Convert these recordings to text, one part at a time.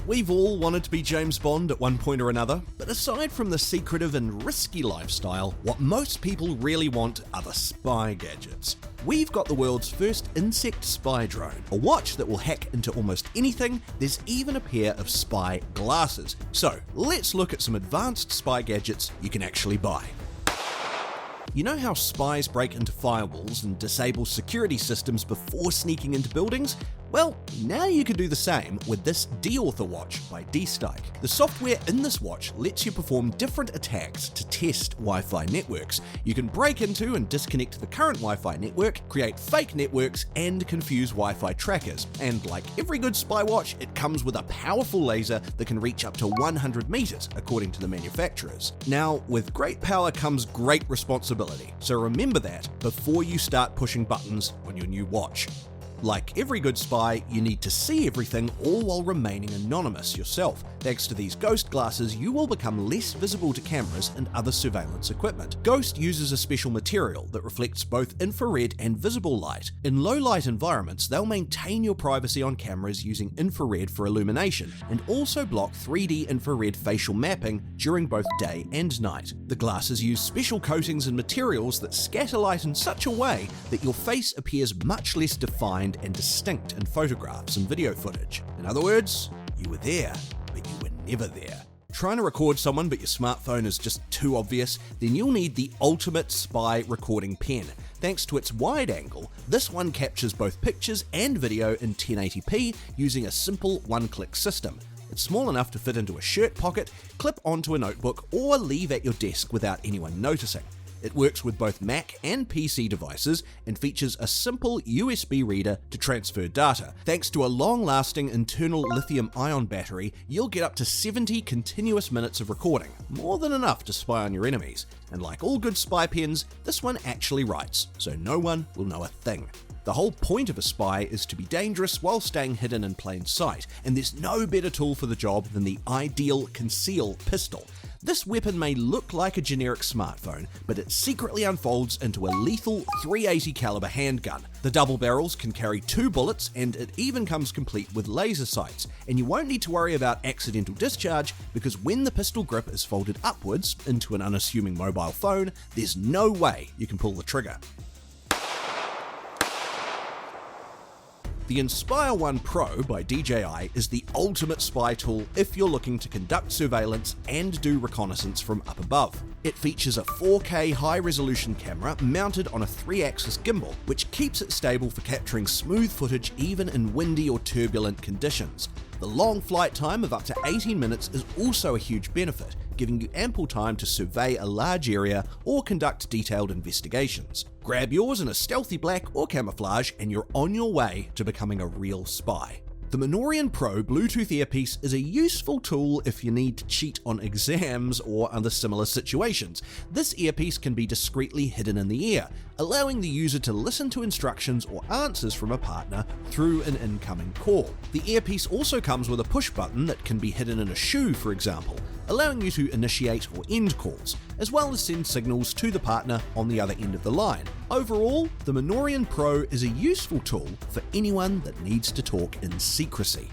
We've all wanted to be James Bond at one point or another, but aside from the secretive and risky lifestyle, what most people really want are the spy gadgets. We've got the world's first insect spy drone, a watch that will hack into almost anything. There's even a pair of spy glasses. So let's look at some advanced spy gadgets you can actually buy. You know how spies break into firewalls and disable security systems before sneaking into buildings? Well, now you can do the same with this D-Author watch by D-Stike. The software in this watch lets you perform different attacks to test Wi-Fi networks. You can break into and disconnect the current Wi-Fi network, create fake networks, and confuse Wi-Fi trackers. And like every good spy watch, it comes with a powerful laser that can reach up to 100 meters, according to the manufacturers. Now, with great power comes great responsibility, so remember that before you start pushing buttons on your new watch. Like every good spy, you need to see everything, all while remaining anonymous yourself. Thanks to these Ghost glasses, you will become less visible to cameras and other surveillance equipment. Ghost uses a special material that reflects both infrared and visible light. In low-light environments, they'll maintain your privacy on cameras using infrared for illumination, and also block 3D infrared facial mapping during both day and night. The glasses use special coatings and materials that scatter light in such a way that your face appears much less defined and distinct in photographs and video footage. In other words, you were there, but you were never there. Trying to record someone but your smartphone is just too obvious? Then you'll need the ultimate spy recording pen. Thanks to its wide angle, this one captures both pictures and video in 1080p using a simple one-click system. It's small enough to fit into a shirt pocket, clip onto a notebook, or leave at your desk without anyone noticing. It works with both Mac and PC devices and features a simple USB reader to transfer data. Thanks to a long-lasting internal lithium-ion battery, you'll get up to 70 continuous minutes of recording, more than enough to spy on your enemies. And like all good spy pens, this one actually writes, so no one will know a thing. The whole point of a spy is to be dangerous while staying hidden in plain sight, and there's no better tool for the job than the ideal conceal pistol. This weapon may look like a generic smartphone, but it secretly unfolds into a lethal .380 caliber handgun. The double barrels can carry 2 bullets, and it even comes complete with laser sights, and you won't need to worry about accidental discharge because when the pistol grip is folded upwards into an unassuming mobile phone, there's no way you can pull the trigger. The Inspire 1 Pro by DJI is the ultimate spy tool if you're looking to conduct surveillance and do reconnaissance from up above. It features a 4K high-resolution camera mounted on a 3-axis gimbal, which keeps it stable for capturing smooth footage even in windy or turbulent conditions. The long flight time of up to 18 minutes is also a huge benefit, giving you ample time to survey a large area or conduct detailed investigations. Grab yours in a stealthy black or camouflage and you're on your way to becoming a real spy. The Minorian Pro Bluetooth earpiece is a useful tool if you need to cheat on exams or other similar situations. This earpiece can be discreetly hidden in the ear, allowing the user to listen to instructions or answers from a partner through an incoming call. The earpiece also comes with a push button that can be hidden in a shoe, for example, allowing you to initiate or end calls, as well as send signals to the partner on the other end of the line. Overall, the Minorian Pro is a useful tool for anyone that needs to talk in secrecy.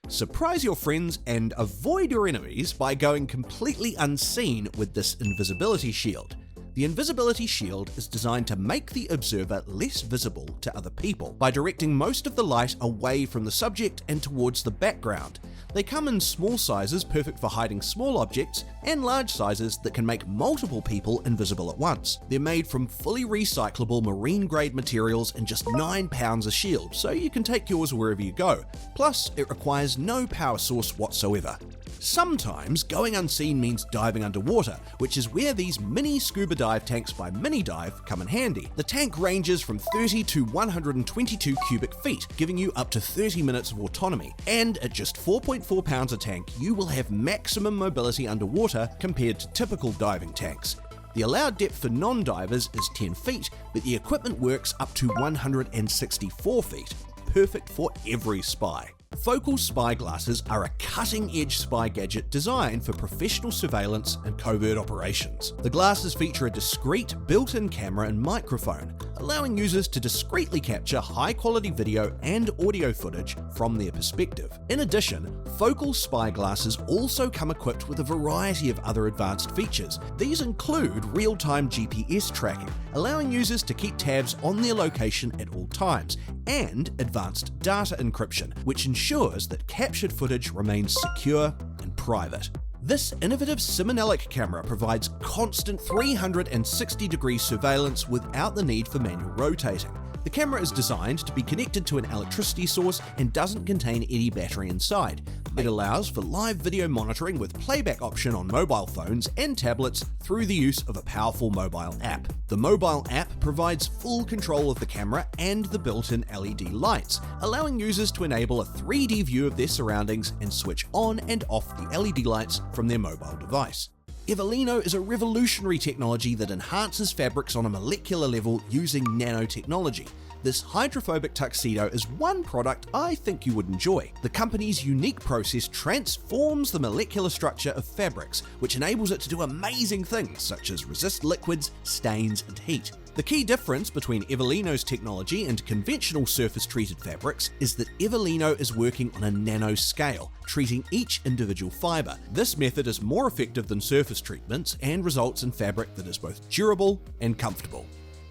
Surprise your friends and avoid your enemies by going completely unseen with this invisibility shield. The invisibility shield is designed to make the observer less visible to other people by directing most of the light away from the subject and towards the background. They come in small sizes perfect for hiding small objects and large sizes that can make multiple people invisible at once. They're made from fully recyclable marine-grade materials and just 9 pounds a shield, so you can take yours wherever you go. Plus, it requires no power source whatsoever. Sometimes going unseen means diving underwater, which is where these mini scuba dive tanks by Mini Dive come in handy. The tank ranges from 30 to 122 cubic feet, giving you up to 30 minutes of autonomy. And at just 4.4 pounds a tank, you will have maximum mobility underwater compared to typical diving tanks. The allowed depth for non-divers is 10 feet, but the equipment works up to 164 feet, perfect for every spy. Focal spy glasses are a cutting-edge spy gadget designed for professional surveillance and covert operations. The glasses feature a discreet built-in camera and microphone, allowing users to discreetly capture high-quality video and audio footage from their perspective. In addition, focal spy glasses also come equipped with a variety of other advanced features. These include real-time GPS tracking, allowing users to keep tabs on their location at all times, and advanced data encryption, which ensures that captured footage remains secure and private. This innovative Simonelic camera provides constant 360-degree surveillance without the need for manual rotating. The camera is designed to be connected to an electricity source and doesn't contain any battery inside. It allows for live video monitoring with playback option on mobile phones and tablets through the use of a powerful mobile app. The mobile app provides full control of the camera and the built-in LED lights, allowing users to enable a 3D view of their surroundings and switch on and off the LED lights from their mobile device. Evolino is a revolutionary technology that enhances fabrics on a molecular level using nanotechnology. This hydrophobic tuxedo is one product I think you would enjoy. The company's unique process transforms the molecular structure of fabrics, which enables it to do amazing things such as resist liquids, stains, and heat. The key difference between Evolino's technology and conventional surface-treated fabrics is that Evolino is working on a nano scale, treating each individual fiber. This method is more effective than surface treatments and results in fabric that is both durable and comfortable.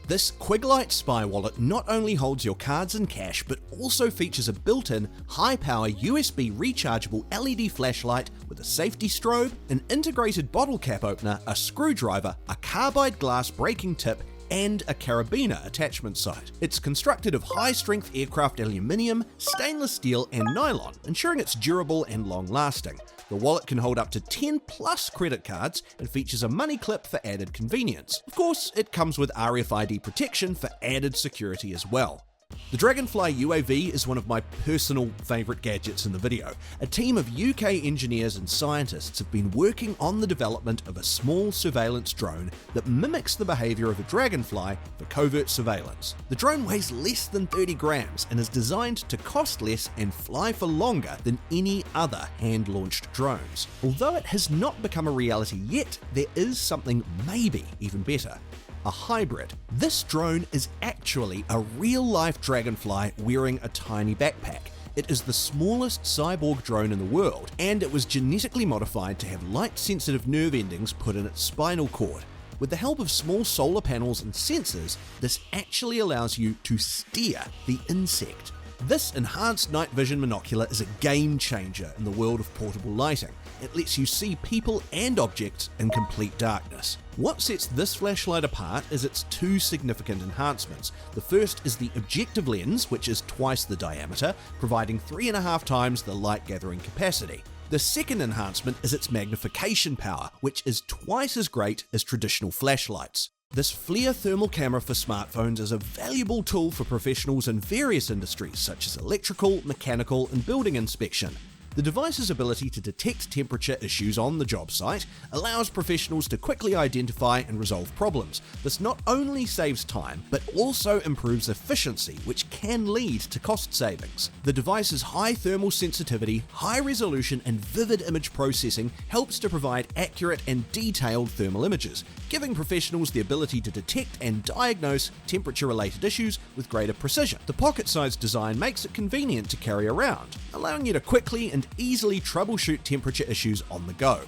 This Quiglite spy wallet not only holds your cards and cash, but also features a built-in, high-power USB rechargeable LED flashlight with a safety strobe, an integrated bottle cap opener, a screwdriver, a carbide glass breaking tip, and a carabiner attachment site. It's constructed of high-strength aircraft aluminium, stainless steel, and nylon, ensuring it's durable and long-lasting. The wallet can hold up to 10 plus credit cards and features a money clip for added convenience. Of course, it comes with RFID protection for added security as well. The DragonFLY UAV is one of my personal favourite gadgets in the video. A team of UK engineers and scientists have been working on the development of a small surveillance drone that mimics the behaviour of a dragonfly for covert surveillance. The drone weighs less than 30 grams and is designed to cost less and fly for longer than any other hand-launched drones. Although it has not become a reality yet, there is something maybe even better. A hybrid. This drone is actually a real-life dragonfly wearing a tiny backpack. It is the smallest cyborg drone in the world, and it was genetically modified to have light-sensitive nerve endings put in its spinal cord. With the help of small solar panels and sensors, this actually allows you to steer the insect. This enhanced night vision monocular is a game changer in the world of portable lighting. It lets you see people and objects in complete darkness. What sets this flashlight apart is its two significant enhancements. The first is the objective lens, which is twice the diameter, providing 3.5 times the light gathering capacity. The second enhancement is its magnification power, which is twice as great as traditional flashlights. This FLIR thermal camera for smartphones is a valuable tool for professionals in various industries such as electrical, mechanical, and building inspection. The device's ability to detect temperature issues on the job site allows professionals to quickly identify and resolve problems. This not only saves time, but also improves efficiency, which can lead to cost savings. The device's high thermal sensitivity, high resolution, and vivid image processing helps to provide accurate and detailed thermal images, giving professionals the ability to detect and diagnose temperature-related issues with greater precision. The pocket-sized design makes it convenient to carry around, allowing you to quickly and easily troubleshoot temperature issues on the go.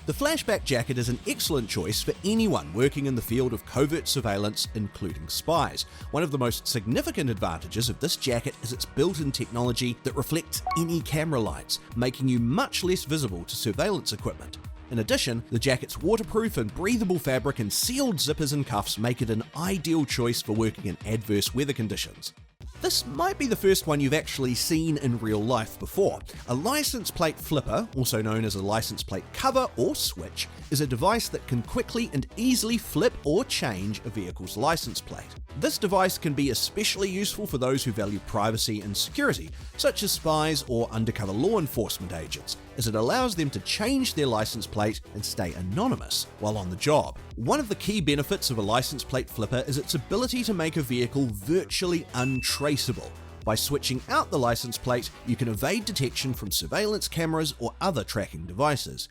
The flashback jacket is an excellent choice for anyone working in the field of covert surveillance, including spies. One of the most significant advantages of this jacket is its built-in technology that reflects any camera lights, making you much less visible to surveillance equipment. In addition, the jacket's waterproof and breathable fabric and sealed zippers and cuffs make it an ideal choice for working in adverse weather conditions. This might be the first one you've actually seen in real life before. A license plate flipper, also known as a license plate cover or switch, is a device that can quickly and easily flip or change a vehicle's license plate. This device can be especially useful for those who value privacy and security, such as spies or undercover law enforcement agents, as it allows them to change their license plate and stay anonymous while on the job. One of the key benefits of a license plate flipper is its ability to make a vehicle virtually untraceable. By switching out the license plate, you can evade detection from surveillance cameras or other tracking devices.